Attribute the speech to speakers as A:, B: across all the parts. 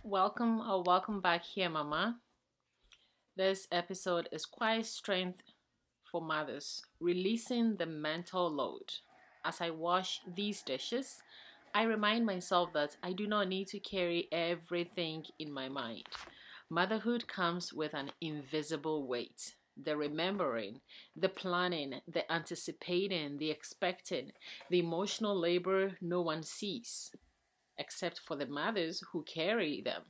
A: Welcome back here, Mama. This episode is quite strength for mothers, releasing the mental load. As I wash these dishes, I remind myself that I do not need to carry everything in my mind. Motherhood comes with an invisible weight. The remembering, the planning, the anticipating, the expecting, the emotional labor no one sees, except for the mothers who carry them.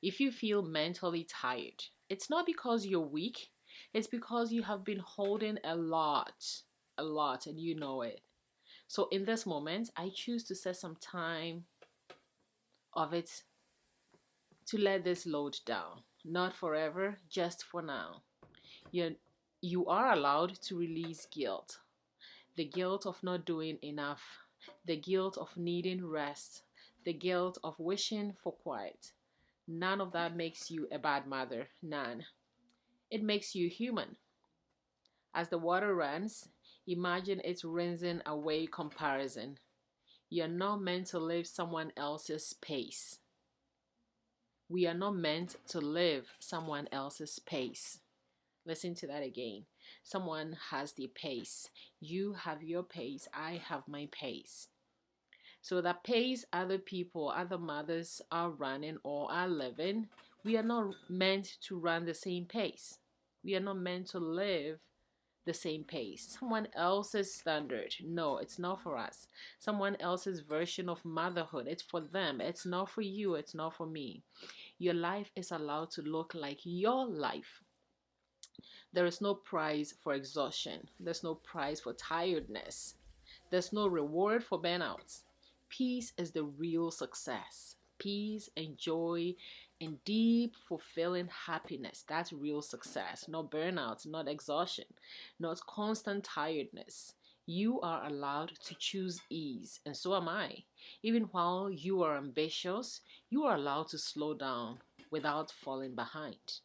A: If you feel mentally tired, it's not because you're weak, it's because you have been holding a lot, and you know it. So, in this moment, I choose to set some time of it to let this load down. Not forever, just for now. You're, you are allowed to release guilt, the guilt of not doing enough, the guilt of needing rest, the guilt of wishing for quiet. None of that makes you a bad mother. None. It makes you human. As the water runs, imagine it rinsing away comparison. You're not meant to live someone else's pace. We are not meant to live someone else's pace. Listen to that again. Someone has the pace. You have your pace. I have my pace. So that pace other people, other mothers are running or are living, we are not meant to run the same pace. We are not meant to live the same pace. Someone else's standard. No, it's not for us. Someone else's version of motherhood. It's for them. It's not for you. It's not for me. Your life is allowed to look like your life. There is no prize for exhaustion. There's no prize for tiredness. There's no reward for burnouts. Peace is the real success. Peace and joy and deep, fulfilling happiness. That's real success. Not burnout, not exhaustion, not constant tiredness. You are allowed to choose ease, and so am I. Even while you are ambitious, you are allowed to slow down without falling behind.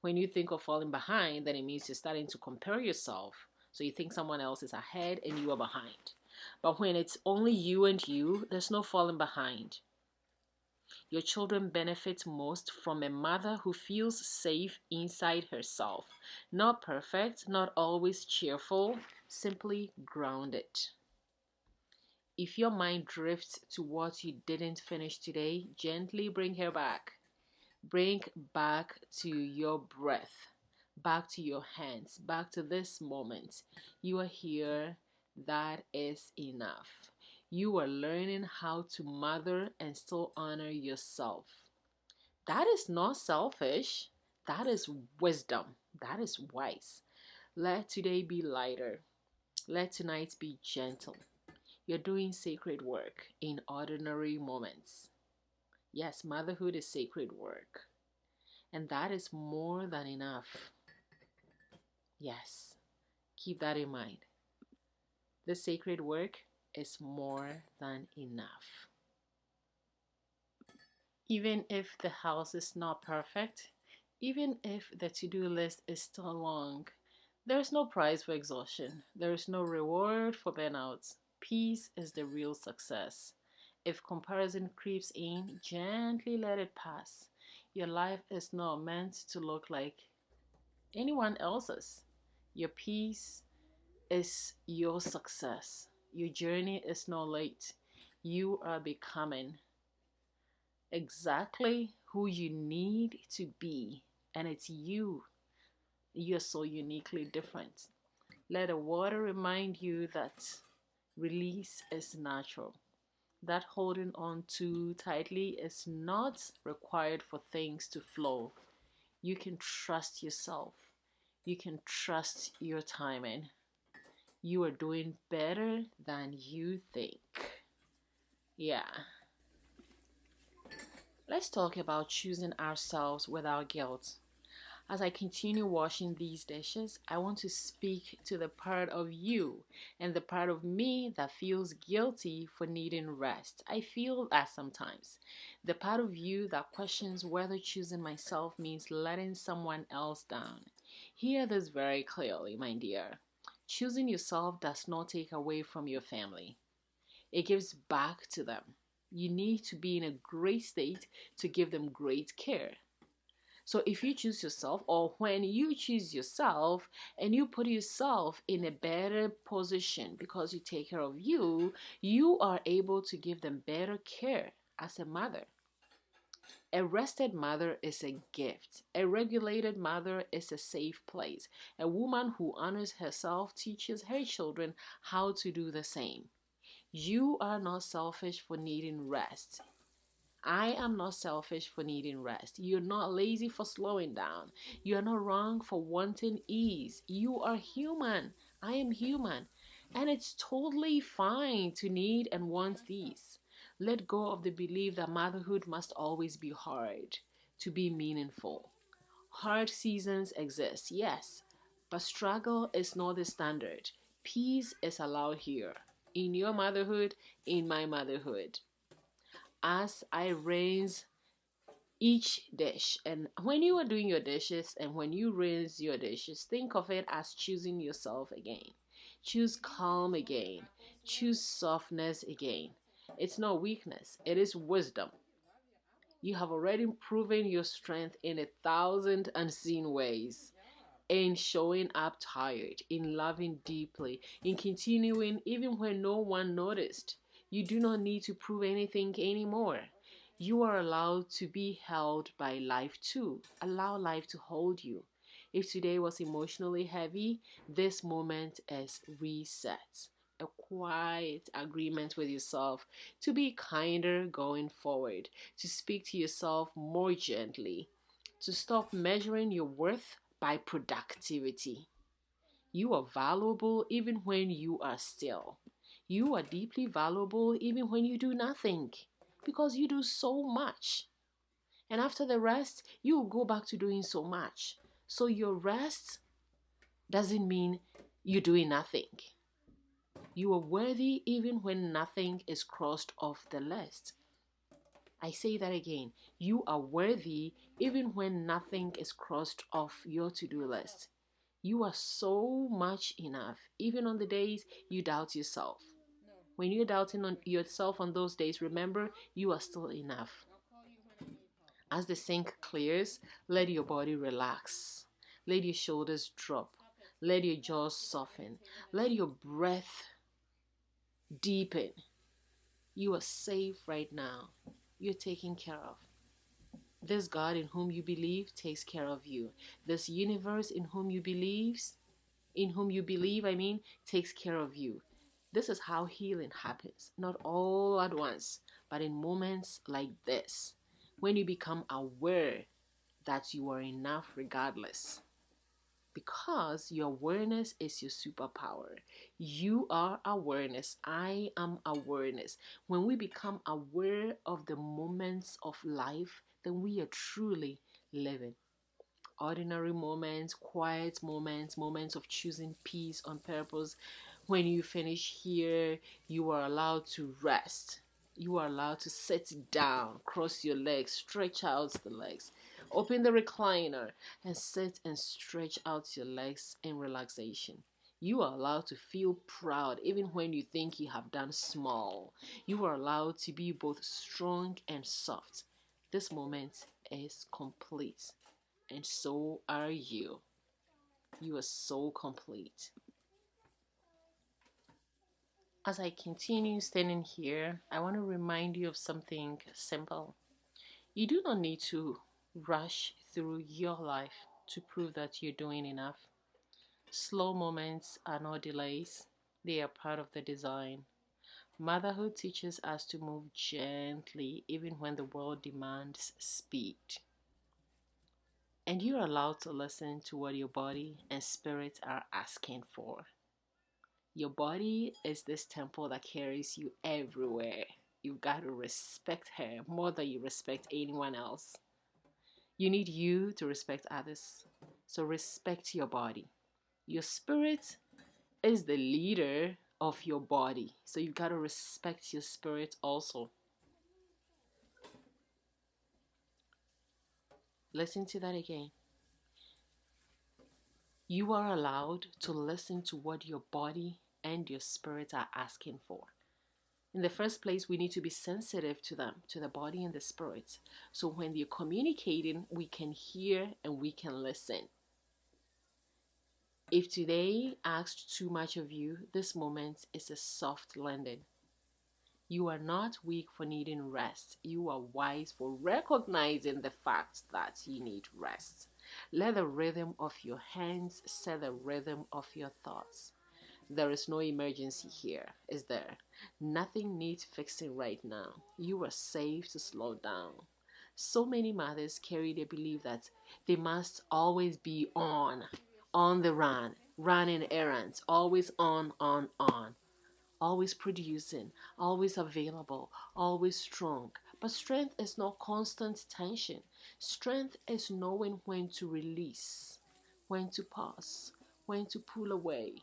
A: When you think of falling behind, then it means you're starting to compare yourself. So you think someone else is ahead and you are behind. But when it's only you and you, there's no falling behind. Your children benefit most from a mother who feels safe inside herself. Not perfect, not always cheerful, simply grounded. If your mind drifts to what you didn't finish today, gently bring her back. Bring back to your breath, back to your hands, back to this moment. You are here. That is enough. You are learning how to mother and still honor yourself. That is not selfish. That is wisdom. That is wise. Let today be lighter. Let tonight be gentle. You're doing sacred work in ordinary moments. Yes, motherhood is sacred work. And that is more than enough. Yes, keep that in mind. The sacred work is more than enough. Even if the house is not perfect, even if the to-do list is still long, there's no prize for exhaustion. There is no reward for burnouts. Peace is the real success. If comparison creeps in, gently let it pass. Your life is not meant to look like anyone else's. Your peace is your success. Your journey is not late. You are becoming exactly who you need to be, and it's you. You're so uniquely different. Let the water remind you that release is natural. That holding on too tightly is not required for things to flow. You can trust yourself. You can trust your timing. You are doing better than you think. Yeah. Let's talk about choosing ourselves without guilt. As I continue washing these dishes, I want to speak to the part of you and the part of me that feels guilty for needing rest. I feel that sometimes. The part of you that questions whether choosing myself means letting someone else down. Hear this very clearly, my dear. Choosing yourself does not take away from your family, it gives back to them. You need to be in a great state to give them great care. So if you choose yourself, or when you choose yourself and you put yourself in a better position because you take care of you, you are able to give them better care as a mother. A rested mother is a gift. A regulated mother is a safe place. A woman who honors herself teaches her children how to do the same. You are not selfish for needing rest. I am not selfish for needing rest. You're not lazy for slowing down. You are not wrong for wanting ease. You are human. I am human. And it's totally fine to need and want these. Let go of the belief that motherhood must always be hard to be meaningful. Hard seasons exist, yes, but struggle is not the standard. Peace is allowed here. In your motherhood, in my motherhood. As I rinse each dish, and when you are doing your dishes and when you rinse your dishes, think of it as choosing yourself again. Choose calm again. Choose softness again. It's not weakness, it is wisdom. You have already proven your strength in 1,000 unseen ways. In showing up tired, in loving deeply, in continuing even when no one noticed. You do not need to prove anything anymore. You are allowed to be held by life too. Allow life to hold you. If today was emotionally heavy, this moment is reset. A quiet agreement with yourself to be kinder going forward, to speak to yourself more gently, to stop measuring your worth by productivity. You are valuable even when you are still. You are deeply valuable even when you do nothing because you do so much. And after the rest, you will go back to doing so much. So your rest doesn't mean you're doing nothing. You are worthy even when nothing is crossed off the list. I say that again. You are worthy even when nothing is crossed off your to do list. You are so much enough, even on the days you doubt yourself. When you're doubting on yourself on those days, remember you are still enough. As the sink clears, let your body relax. Let your shoulders drop. Let your jaws soften. Let your breath deepen. You are safe right now. You're taken care of. This God in whom you believe takes care of you. This universe in whom you believe, takes care of you. This is how healing happens. Not all at once, but in moments like this, when you become aware that you are enough regardless. Because your awareness is your superpower. You are awareness. I am awareness. When we become aware of the moments of life, then we are truly living. Ordinary moments, quiet moments, moments of choosing peace on purpose. When you finish here, you are allowed to rest. You are allowed to sit down, cross your legs, stretch out the legs, open the recliner, and sit and stretch out your legs in relaxation. You are allowed to feel proud even when you think you have done small. You are allowed to be both strong and soft. This moment is complete. And so are you. You are so complete. As I continue standing here, I want to remind you of something simple. You do not need to rush through your life to prove that you're doing enough. Slow moments are not delays, they are part of the design. Motherhood teaches us to move gently even when the world demands speed. And you're allowed to listen to what your body and spirit are asking for. Your body is this temple that carries you everywhere. You've got to respect her more than you respect anyone else. You need you to respect others. So respect your body. Your spirit is the leader of your body. So you've got to respect your spirit also. Listen to that again. You are allowed to listen to what your body and your spirit are asking for. In the first place, we need to be sensitive to them, to the body and the spirit. So when they're communicating, we can hear and we can listen. If today asked too much of you, this moment is a soft landing. You are not weak for needing rest. You are wise for recognizing the fact that you need rest. Let the rhythm of your hands set the rhythm of your thoughts. There is no emergency here, is there? Nothing needs fixing right now. You are safe to slow down. So many mothers carry the belief that they must always be on the run, running errands, always on, always producing, always available, always strong. But strength is not constant tension. Strength is knowing when to release, when to pause, when to pull away.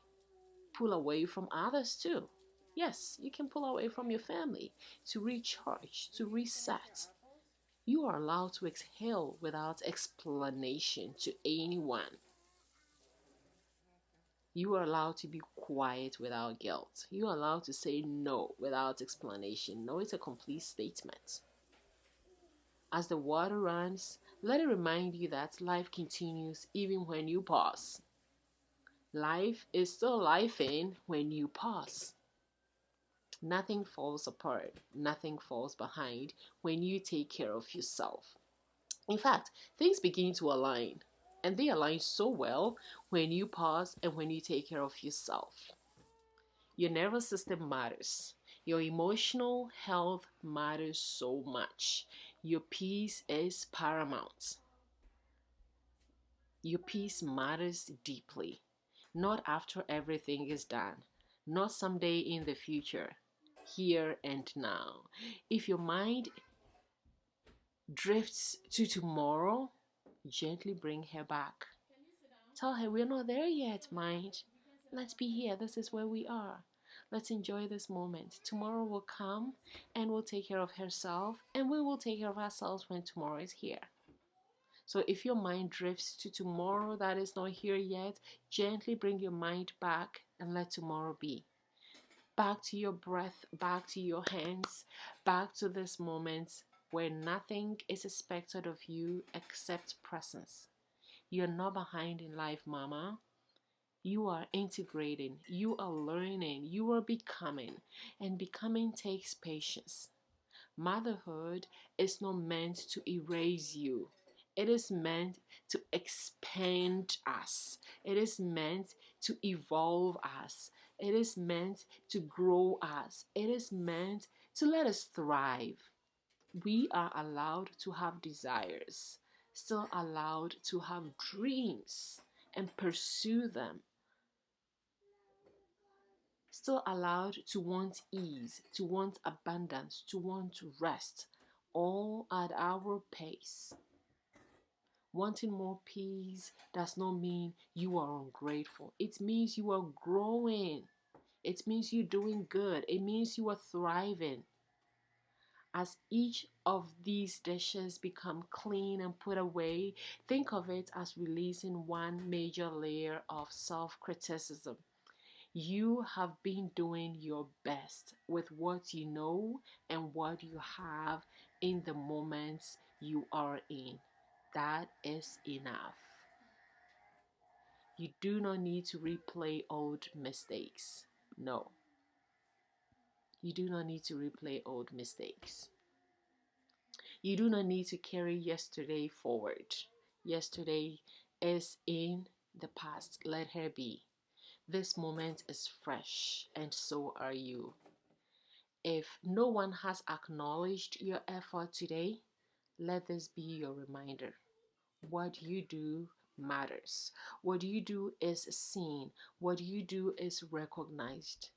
A: Pull away from others too. Yes, you can pull away from your family to recharge, to reset. You are allowed to exhale without explanation to anyone. You are allowed to be quiet without guilt. You are allowed to say no without explanation. No is a complete statement. As the water runs, let it remind you that life continues even when you pause. Life is still lifing when you pause. Nothing falls apart, nothing falls behind when you take care of yourself. In fact, things begin to align, and they align so well when you pause and when you take care of yourself. Your nervous system matters. Your emotional health matters so much. Your peace is paramount. Your peace matters deeply. Not after everything is done, not someday in the future, here and now. If your mind drifts to tomorrow, gently bring her back. Tell her, we're not there yet, mind. Let's be here. This is where we are. Let's enjoy this moment. Tomorrow will come and will take care of herself, and we will take care of ourselves when tomorrow is here. So if your mind drifts to tomorrow that is not here yet, gently bring your mind back and let tomorrow be. Back to your breath, back to your hands, back to this moment where nothing is expected of you except presence. You're not behind in life, mama. You are integrating, you are learning, you are becoming, and becoming takes patience. Motherhood is not meant to erase you. It is meant to expand us. It is meant to evolve us. It is meant to grow us. It is meant to let us thrive. We are allowed to have desires, still allowed to have dreams and pursue them, still allowed to want ease, to want abundance, to want rest, all at our pace. Wanting more peace does not mean you are ungrateful. It means you are growing. It means you're doing good. It means you are thriving. As each of these dishes become clean and put away, think of it as releasing one major layer of self-criticism. You have been doing your best with what you know and what you have in the moments you are in. That is enough. You do not need to replay old mistakes. No, you do not need to replay old mistakes. You do not need to carry yesterday forward. Yesterday is in the past. Let her be. This moment is fresh, and so are you. If no one has acknowledged your effort today, let this be your reminder. What you do matters. What you do is seen. What you do is recognized.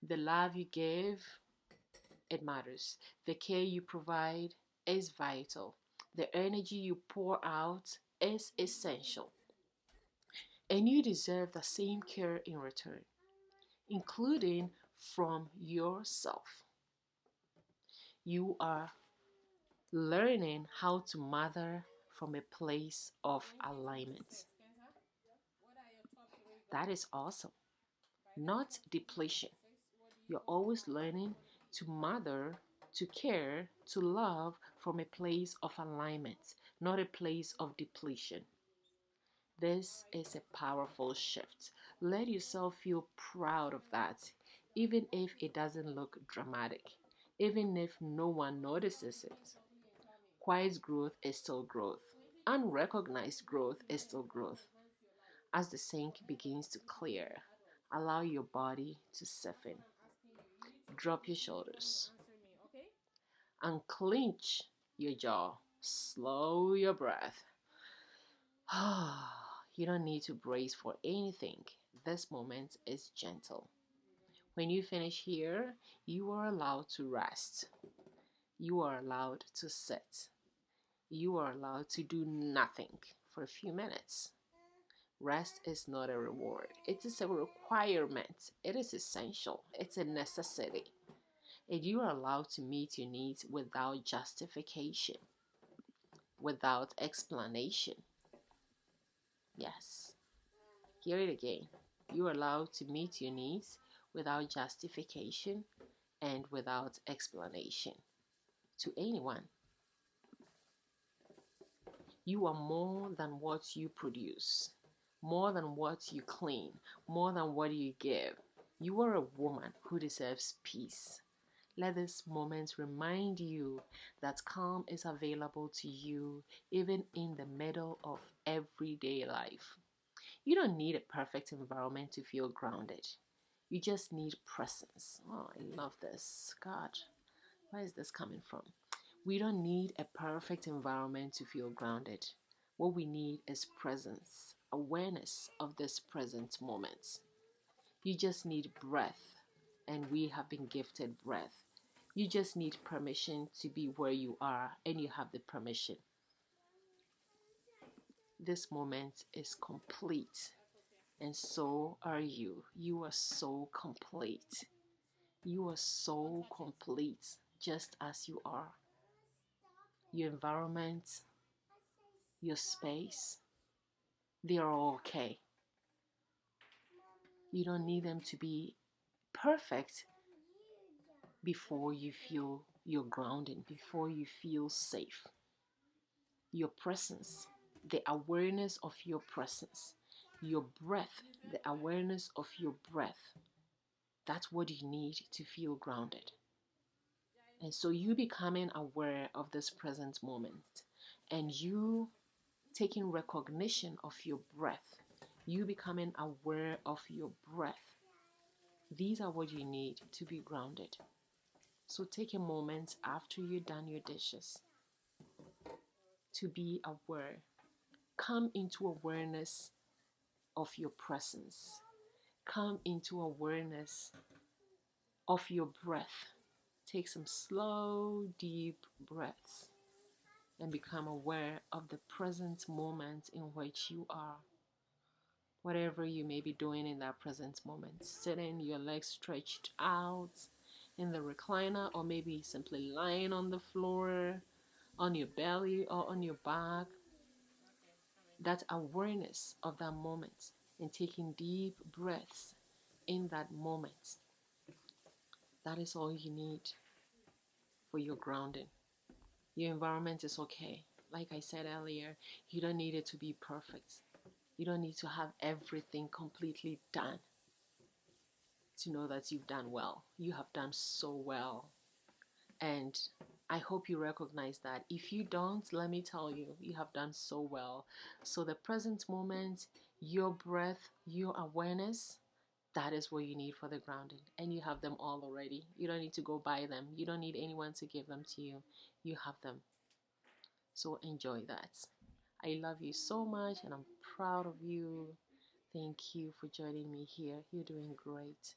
A: The love you give, it matters. The care you provide is vital. The energy you pour out is essential. And you deserve the same care in return, including from yourself. You are learning how to mother from a place of alignment. That is awesome. Not depletion. You're always learning, to mother, to care, to love from a place of alignment, not a place of depletion. This is a powerful shift. Let yourself feel proud of that, even if it doesn't look dramatic, even if no one notices it. Quiet growth is still growth. Unrecognized growth is still growth. As the sink begins to clear, allow your body to soften. Drop your shoulders. Unclench your jaw. Slow your breath. You don't need to brace for anything. This moment is gentle. When you finish here, you are allowed to rest. You are allowed to sit. You are allowed to do nothing for a few minutes. Rest is not a reward. It is a requirement. It is essential. It's a necessity. And you are allowed to meet your needs without justification, without explanation. Yes. Hear it again. You are allowed to meet your needs without justification and without explanation to anyone. You are more than what you produce, more than what you clean, more than what you give. You are a woman who deserves peace. Let this moment remind you that calm is available to you even in the middle of everyday life. You don't need a perfect environment to feel grounded. You just need presence. Oh, I love this. God, where is this coming from? We don't need a perfect environment to feel grounded. What we need is presence, awareness of this present moment. You just need breath, and we have been gifted breath. You just need permission to be where you are, and you have the permission. This moment is complete, and so are you. You are so complete. You are so complete, just as you are. Your environment, your space, they are all okay. You don't need them to be perfect before you feel you're grounded, before you feel safe. Your presence, the awareness of your presence, your breath, the awareness of your breath, that's what you need to feel grounded. And so you becoming aware of this present moment and you taking recognition of your breath, you becoming aware of your breath. These are what you need to be grounded. So take a moment after you've done your dishes to be aware. Come into awareness of your presence. Come into awareness of your breath. Take some slow, deep breaths and become aware of the present moment in which you are. Whatever you may be doing in that present moment, sitting, your legs stretched out in the recliner, or maybe simply lying on the floor, on your belly or on your back. That awareness of that moment and taking deep breaths in that moment. That is all you need for your grounding. Your environment is okay. Like I said earlier, you don't need it to be perfect. You don't need to have everything completely done to know that you've done well. You have done so well. And I hope you recognize that. If you don't, let me tell you, you have done so well. So the present moment, your breath, your awareness, that is what you need for the grounding. And you have them all already. You don't need to go buy them. You don't need anyone to give them to you. You have them. So enjoy that. I love you so much and I'm proud of you. Thank you for joining me here. You're doing great.